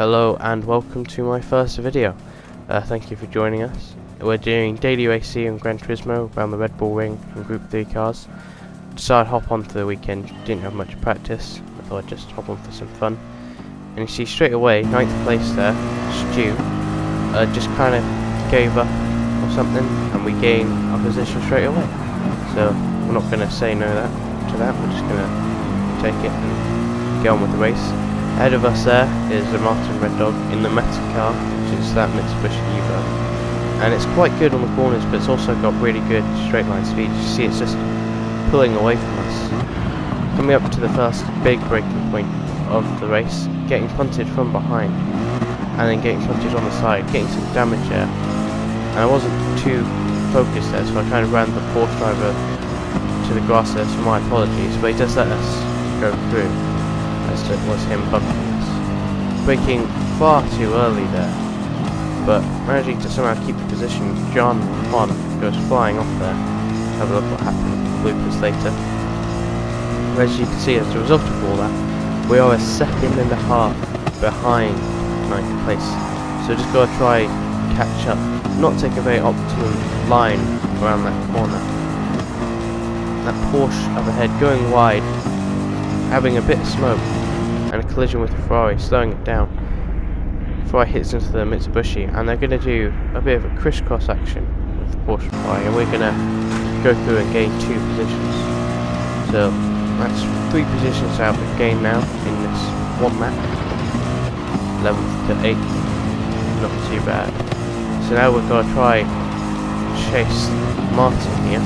Hello and welcome to my first video. Thank you for joining us. We're doing daily racing and Gran Turismo around the Red Bull Ring and Group 3 cars. Decided to hop on for the weekend, didn't have much practice. I thought I'd just hop on for some fun. And you see straight away, 9th place there, Stu, just kind of gave up or something and we gain our position straight away. So we're not going to say no to that, we're just going to take it and get on with the race. Ahead of us there is the Martin Red Dog in the Meta car, which is that Mitsubishi Evo. And it's quite good on the corners, but it's also got really good straight line speed. You see it's just pulling away from us. Coming up to the first big braking point of the race, getting punted from behind, and then getting punted on the side, getting some damage there. And I wasn't too focused there, so I kind of ran the Porsche driver to the grass there, so my apologies, but he does let us go through. As it was him bumping us. Braking far too early there, but managing to somehow keep the position. John Juan goes flying off there. Have a look what happened, bloopers later. As you can see, as a result of all that, we are a second and a half behind 9th place. So just gotta try and catch up, not take a very optimum line around that corner. That Porsche up ahead going wide, having a bit of smoke, and a collision with the Ferrari, slowing it down. Ferrari hits into the Mitsubishi, and they're going to do a bit of a crisscross action with the Porsche Ferrari, and we're going to go through and gain 2 positions. So that's 3 positions out we've gained now in this one map. 11th to 8th, not too bad. So now we're going to try chase Martin here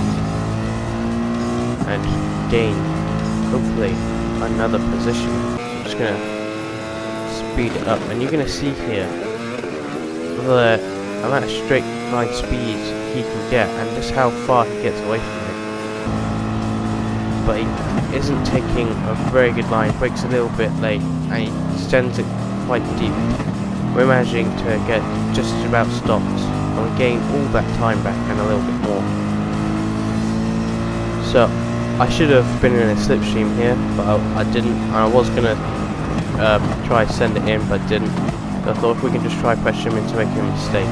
and gain, hopefully, another position. I'm just gonna speed it up, and you're gonna see here the amount of straight line speed he can get and just how far he gets away from it. But he isn't taking a very good line, breaks a little bit late, and he extends it quite deep. We're managing to get just about stopped, and we gain all that time back and a little bit more. So I should have been in a slipstream here, but I didn't. I was gonna try send it in, but didn't. So I thought if we can just try pressure him into making a mistake.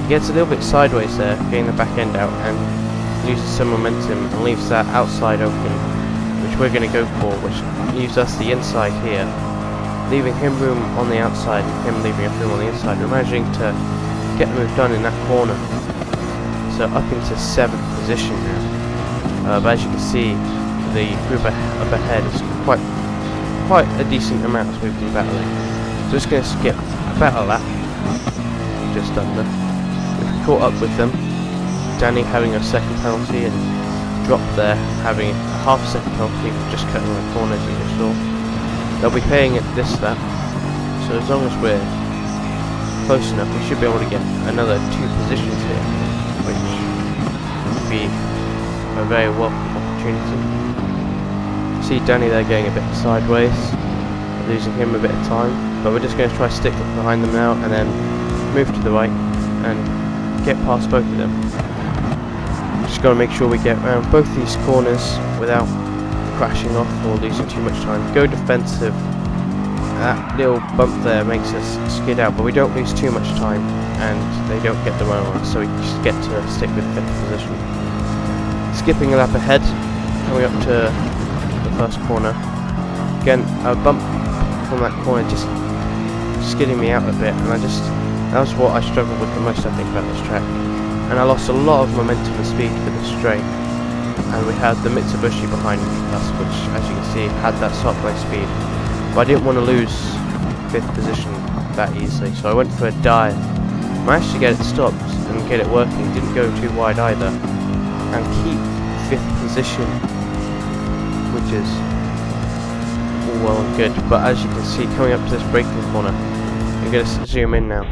He gets a little bit sideways there, getting the back end out, and loses some momentum and leaves that outside open, which we're gonna go for, which leaves us the inside here, leaving him room on the outside, and him leaving us room on the inside. We're managing to get the move done in that corner. So up into 7th position now. But as you can see, the group up ahead is quite a decent amount as we've been battling. So just going to skip about a lap, just under. We've caught up with them. Danny having a second penalty and Drop there having a half-second penalty for just cutting the corner, as you just saw. They'll be paying it this lap, so as long as we're close enough, we should be able to get another 2 positions here, which would be a very welcome opportunity. See Danny there getting a bit sideways, losing him a bit of time, but we're just going to try to stick behind them now and then move to the right and get past both of them. Just got to make sure we get around both these corners without crashing off or losing too much time. Go defensive. That little bump there makes us skid out, but we don't lose too much time and they don't get the run on us, so we just get to stick with 5th position. Skipping a lap ahead, coming up to the first corner. Again, a bump from that corner just skidding me out a bit, and that was what I struggled with the most, I think, about this track. And I lost a lot of momentum and speed for the straight. And we had the Mitsubishi behind us, which, as you can see, had that stop line speed. But I didn't want to lose 5th position that easily, so I went for a dive. Managed to get it stopped and get it working, didn't go too wide either, and keep 5th position, which is all well and good. But as you can see, coming up to this braking corner, I'm going to zoom in now.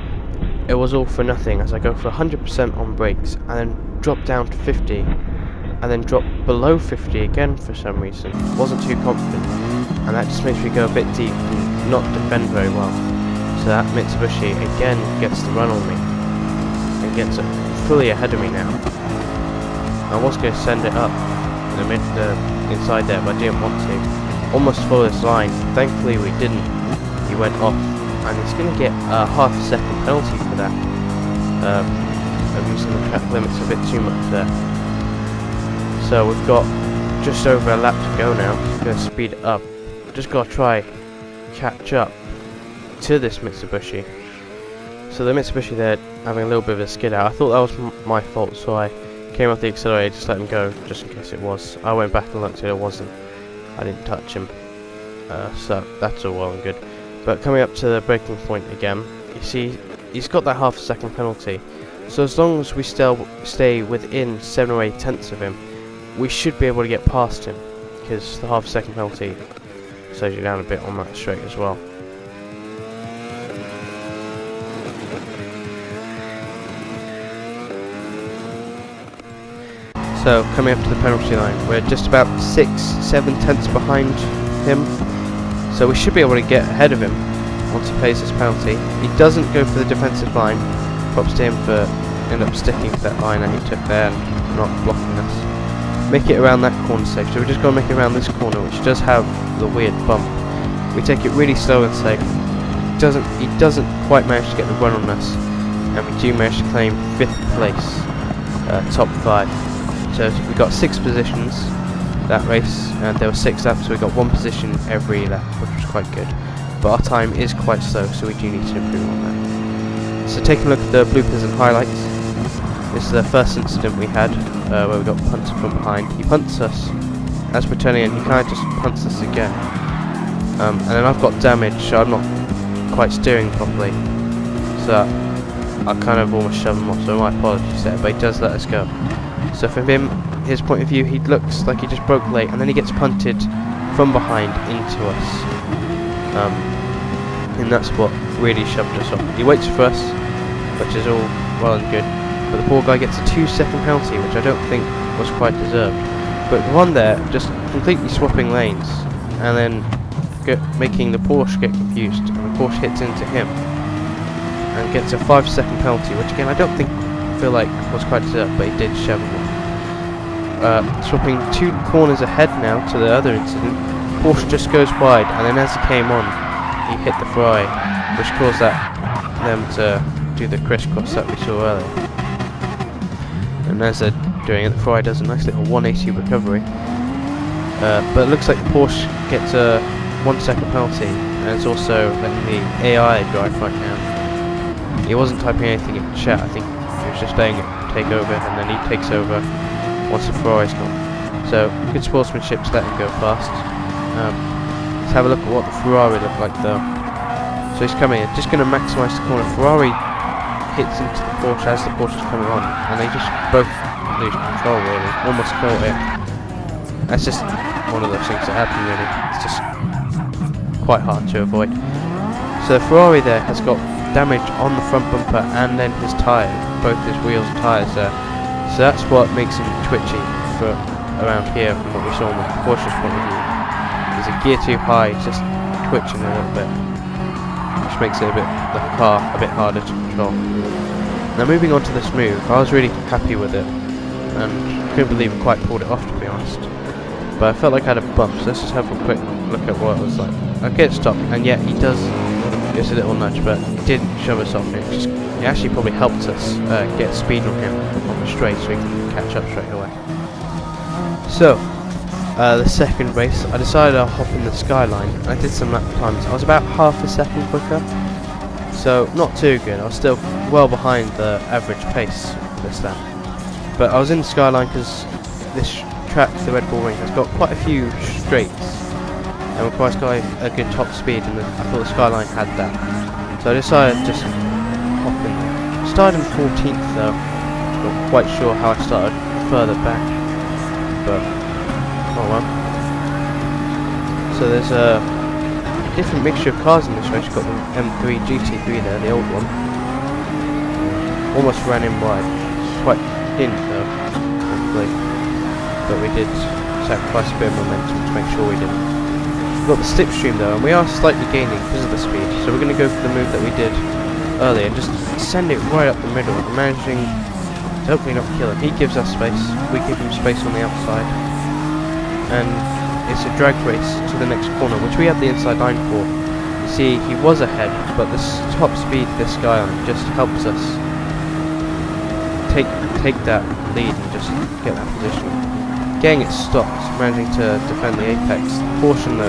It was all for nothing as I go for 100% on brakes and then drop down to 50 and then drop below 50 again for some reason. Wasn't too confident, and that just makes me go a bit deep and not defend very well. So that Mitsubishi again gets the run on me and gets it fully ahead of me now. I was going to send it up in the inside there, but I didn't want to. Almost follow this line. Thankfully we didn't. He went off and he's going to get a half a second penalty for that. I'm using the track limits a bit too much there. So we've got just over a lap to go now. I'm going to speed it up. Just got to try catch up to this Mitsubishi. So the Mitsubishi there having a little bit of a skid out. I thought that was my fault, so I came off the accelerator, just let him go, just in case it was. I went back and looked, it wasn't. I didn't touch him. So that's all well and good. But coming up to the braking point again, you see he's got that half a second penalty. So as long as we still stay within 7 or 8 tenths of him, we should be able to get past him, because the half a second penalty slows you down a bit on that straight as well. So coming up to the penalty line, we're just about 6-7 tenths behind him, so we should be able to get ahead of him once he pays his penalty. He doesn't go for the defensive line. Props to him for end up sticking to that line that he took there and not blocking us. Make it around that corner safe. So we just got to make it around this corner, which does have the weird bump. We take it really slow and safe. He doesn't quite manage to get the run on us, and we do manage to claim 5th place, top 5. So we got 6 positions that race, and there were 6 laps, so we got 1 position every lap, which was quite good. But our time is quite slow, so we do need to improve on that. So taking a look at the bloopers and highlights. This is the first incident we had, where we got punted from behind. He punts us as we're turning in, he kind of just punts us again. And then I've got damage, so I'm not quite steering properly. So I kind of almost shoved him off, so my apologies there, but he does let us go. So from his point of view, he looks like he just broke late, and then he gets punted from behind into us. And that's what really shoved us off. He waits for us, which is all well and good, but the poor guy gets a 2-second penalty, which I don't think was quite deserved. But one there, just completely swapping lanes, and then making the Porsche get confused, and the Porsche hits into him, and gets a 5-second penalty, which again I don't feel like was quite deserved, but he did shove him off. Swapping 2 corners ahead now to the other incident, Porsche just goes wide, and then as he came on, he hit the Ferrari, which caused them to do the crisscross that we saw earlier. And as they're doing it, the Ferrari does a nice little 180 recovery. But it looks like the Porsche gets a 1-second penalty, and it's also letting the AI drive right now. He wasn't typing anything in chat, I think he was just letting it take over, and then he takes over once the Ferrari's gone. So good sportsmanship to let him go fast. Let's have a look at what the Ferrari looked like though. So he's coming in, just going to maximise the corner. Ferrari hits into the Porsche as the Porsche is coming on, and they just both lose control really, almost caught it. That's just one of those things that happen really. It's just quite hard to avoid. So Ferrari there has got damage on the front bumper and then his tyre, both his wheels and tyres there. So that's what makes him twitchy for around here from what we saw on the Porsche's point of view. He's a gear too high, he's just twitching a little bit, which makes it the car a bit harder to control. Now moving on to this move, I was really happy with it, and couldn't believe it quite pulled it off to be honest. But I felt like I had a bump, so let's just have a quick look at what it was like. Okay, it stopped, and yeah, he does just a little nudge, but he didn't shove us off. It actually probably helped us get speed on him on the straight, so he can catch up straight away. So, the second race, I decided I'll hop in the Skyline. I did some lap times. I was about half a second quicker, so not too good. I was still well behind the average pace this lap. But I was in the Skyline because this track, the Red Bull Ring, has got quite a few straights and requires quite a good top speed, and I thought the Skyline had that. So I decided to just hop in there. Started in 14th though. Not quite sure how I started further back, but oh well. So there's a different mixture of cars in this race. You've got the M3 GT3 there, the old one. Almost ran in wide. Quite thin though, hopefully. But we did sacrifice a bit of momentum to make sure we didn't. We've got the slipstream though, and we are slightly gaining because of the speed. So we're going to go for the move that we did earlier, and just send it right up the middle, managing to hopefully not kill him. He gives us space, we give him space on the outside, and it's a drag race to the next corner, which we have the inside line for. See, he was ahead, but this top speed, this Skyline, just helps us take that lead and just get that position. Getting it stopped, managing to defend the apex. Porsche and the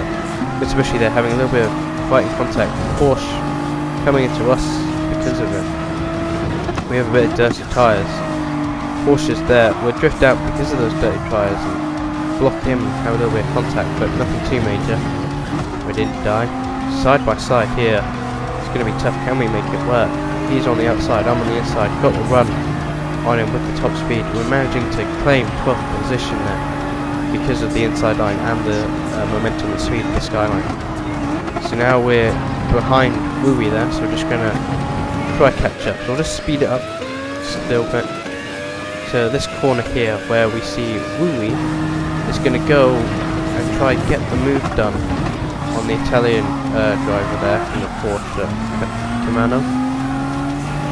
Mitsubishi, they're having a little bit of fighting contact. Porsche coming into us because of it. We have a bit of dirty tyres. Porsche's there. We'll drift out because of those dirty tyres and block him, have a little bit of contact, but nothing too major. We didn't die. Side by side here. It's going to be tough. Can we make it work? He's on the outside, I'm on the inside. Got the run on him with the top speed. We're managing to claim 12th position there because of the inside line and the momentum and speed of the Skyline. So now we're behind Wooey there, so we're just going to try catch up. So we'll just speed it up just a little bit to this corner here where we see Wooey is going to go and try and get the move done on the Italian driver there in the Porsche Camano,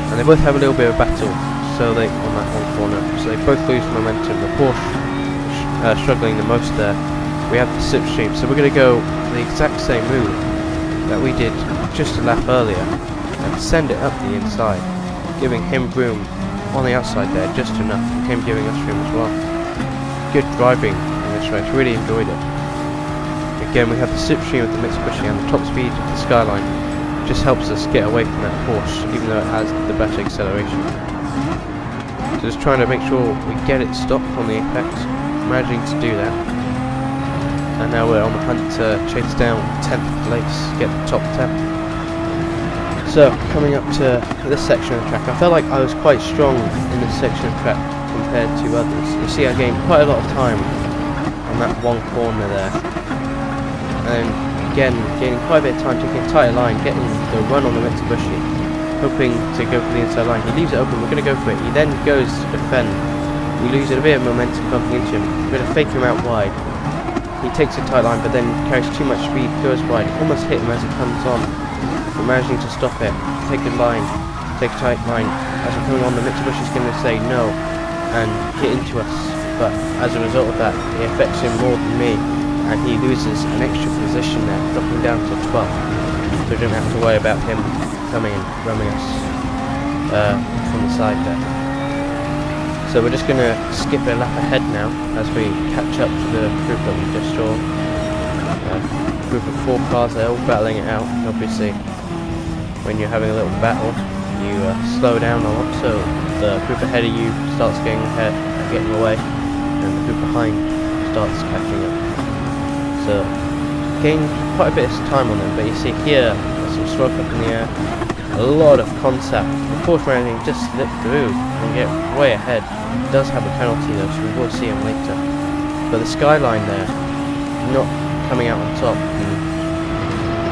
and they both have a little bit of battle. So they on that one corner, so they both lose momentum. The Porsche struggling the most there. We have the slipstream, so we're going to go the exact same move that we did just a lap earlier and send it up the inside, giving him room on the outside there, just enough, and him giving us room as well. Good driving in this race, really enjoyed it. Again, we have the slipstream of the Mitsubishi and the top speed of the Skyline. Just helps us get away from that Porsche, even though it has the better acceleration. So just trying to make sure we get it stopped on the apex, managing to do that. And now we're on the hunt to chase down 10th place, get the top 10. So, coming up to this section of the track, I felt like I was quite strong in this section of track compared to others. You see, I gained quite a lot of time on that one corner there. And again, gaining quite a bit of time, taking a tighter line, getting the run on the Mitsubishi, hoping to go for the inside line. He leaves it open, we're going to go for it. He then goes to defend. We lose a bit of momentum bumping into him. We're going to fake him out wide. He takes a tight line, but then carries too much speed, goes wide, almost hit him as it comes on. We're managing to stop it. Take a line, take a tight line. As we're coming on, the Mitsubishi's going to say no and hit into us. But as a result of that, it affects him more than me, and he loses an extra position there, dropping down to 12th. So we don't have to worry about him coming and ramming us from the side there. So we're just going to skip a lap ahead now as we catch up to the group that we just saw. Group of 4 cars, they're all battling it out. Obviously, when you're having a little battle, you slow down a lot, so the group ahead of you starts getting ahead, getting away, and the group behind starts catching up. So, gain quite a bit of time on them, but you see here, there's some smoke up in the air, a lot of contact. The Porsche Racing just slipped through and get way ahead. It does have a penalty though, so we will see him later. But the Skyline there, not coming out on top and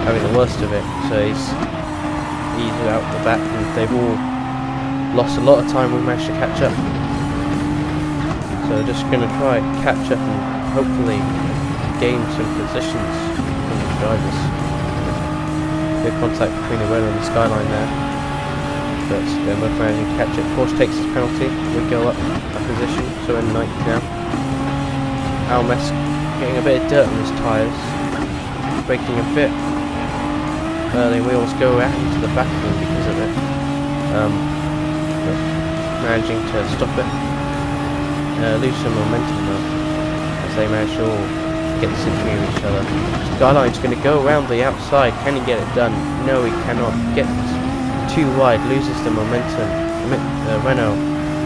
having the worst of it, so he's out the back, and they've all lost a lot of time. We managed to catch up, so just going to try and catch up and hopefully gain some positions from the drivers. Good contact between the Renault and the Skyline there, but they're both managing to catch it. Porsche takes his penalty, we go up a position, so we're in 9th now. Almes getting a bit of dirt on his tyres, braking a bit early. We almost go out into the back of him because of it, but managing to stop it. Lose some momentum though, as they manage to all get the sympathy of each other. Skyline's going to go around the outside. Can he get it done? No, he cannot. Gets too wide, loses the momentum. Renault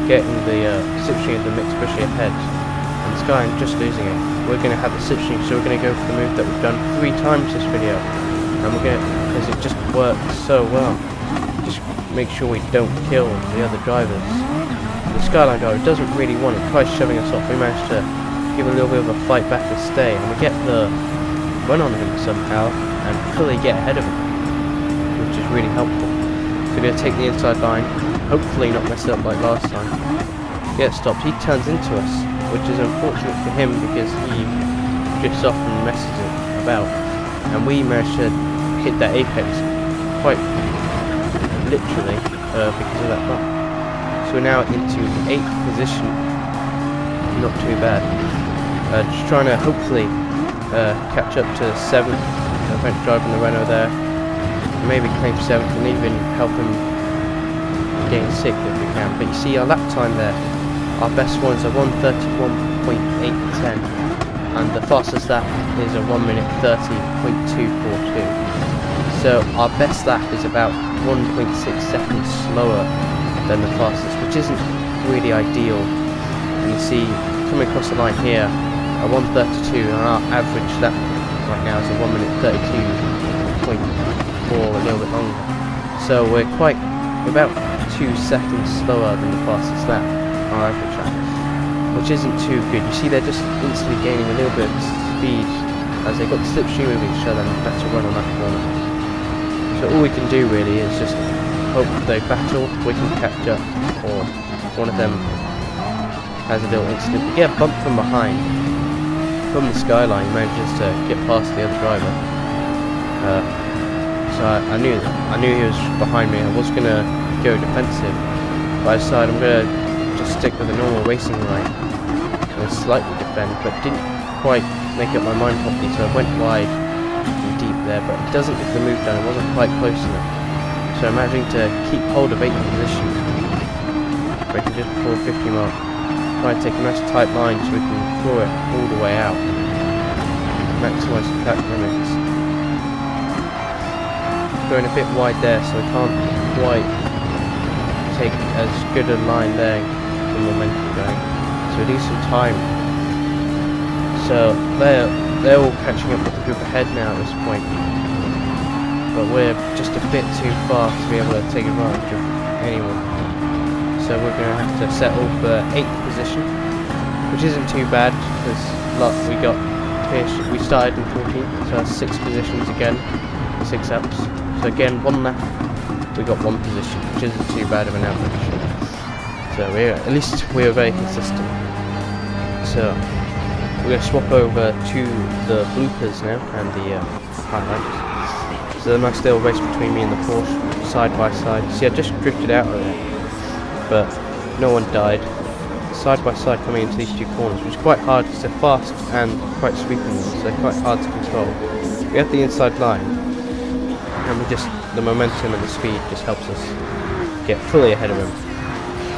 getting the slipstream of the Mitsubishi ahead, and Skyline just losing it. We're going to have the slipstream, so we're going to go for the move that we've done 3 times this video, and we're going to, because it just works so well. Just make sure we don't kill the other drivers. The Skyline driver doesn't really want it, tries shoving us off. We managed to give a little bit of a fight back and stay, and we get the run on him somehow and fully get ahead of him, which is really helpful. So we're going to take the inside line, hopefully not mess it up like last time. Get stopped, he turns into us, which is unfortunate for him because he drifts off and messes it about, and we managed to hit that apex quite literally because of that bump. So we're now into 8th position, not too bad. Just trying to hopefully catch up to 7th. The French driving the Renault there. maybe claim 7th and even help him gain 6th if we can. But you see our lap time there, our best one is a 1:31.810 and the fastest lap is a 1:30.242. So our best lap is about 1.6 seconds slower than the fastest, which isn't really ideal. And you see, coming across the line here, a 1:32, and our average lap right now is a 1:32.4, a little bit longer. So we're about 2 seconds slower than the fastest lap, our average lap, which isn't too good. You see, they're just instantly gaining a little bit of speed as they got the slipstream with each other and had to run on that corner. So all we can do really is just hope they battle, we can catch up, or one of them has a little incident. We get a bump from behind, from the skyline, he manages to get past the other driver. So I knew he was behind me. I was gonna go defensive, but I decided I'm gonna just stick with the normal racing line and slightly defend, but didn't quite make up my mind properly, so I went wide and deep there, but it doesn't get the move done. It wasn't quite close enough, so I'm managing to keep hold of 8th position, braking just before 50 mark. Try to take a nice tight line so we can claw it all the way out, maximise the track limits. Going a bit wide there, so I can't quite take as good a line there and keep the momentum going, so we need some time. So they're all catching up with the group ahead now at this point, but we're just a bit too far to be able to take advantage of anyone. So we're going to have to settle for 8th position, which isn't too bad because we started in 14th, so that's 6 positions again, 6 laps. So again, 1 lap, we got 1 position, which isn't too bad of an average. So at least we are very consistent. So we're going to swap over to the bloopers now and the highlights. So a nice little race between me and the Porsche, side by side. See, I just drifted out of it, but no one died. Side by side coming into these 2 corners, which is quite hard because they're fast and quite sweeping ones, so they're quite hard to control. We have the inside line, and the momentum and the speed just helps us get fully ahead of him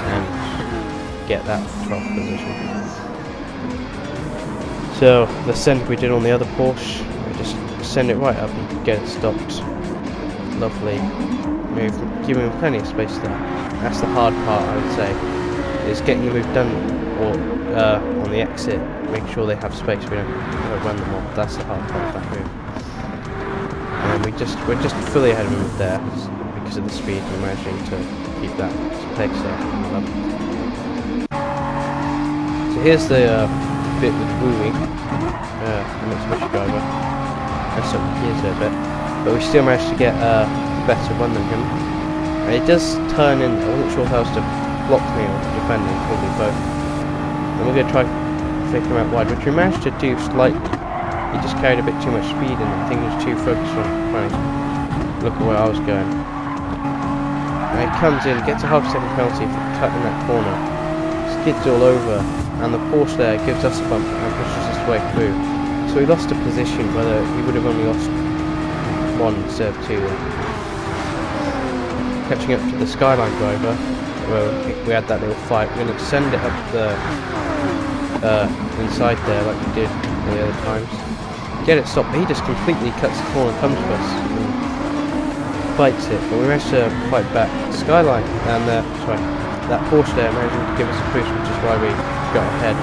and get that 12th position. So the send we did on the other Porsche, we just send it right up and get it stopped. Lovely move, giving him plenty of space there. That's the hard part, I would say, is getting the move done, or on the exit, make sure they have space, we don't run them off. That's the hard part of that move. And we're just fully ahead of him there, because of the speed, we're managing to keep that pace there. So here's the bit with Wooey, the Mitsubishi driver. That's some gears there a bit, but we still managed to get a better run than him. And it does turn in. I wasn't sure if I was to block me or defending, probably both. And we're going to try flick him out wide, which we managed to do slightly. He just carried a bit too much speed and I think he was too focused on trying to look at where I was going. And he comes in, gets a half-second penalty for cutting that corner, skids all over, and the Porsche there gives us a bump and pushes us way through. So he lost a position, whether he would have only lost 1 instead of 2 there. Catching up to the Skyline driver, where we had that little fight. We're going to send it up the inside there like we did all the other times. Get it stopped, but he just completely cuts the corner and comes to us and fights it, but we managed to fight back. Skyline and that Porsche there managed to give us a push, which is why we got ahead.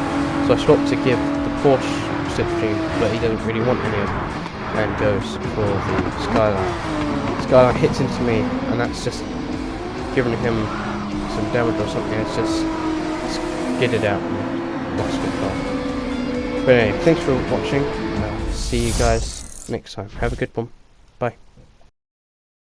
So I swapped to give the Porsche slipstream, but he doesn't really want any of it and goes for the Skyline. Skyline hits into me, and that's just giving him some damage or something. It's just skidded out and lost it far. But anyway, thanks for watching. See you guys next time. Have a good one.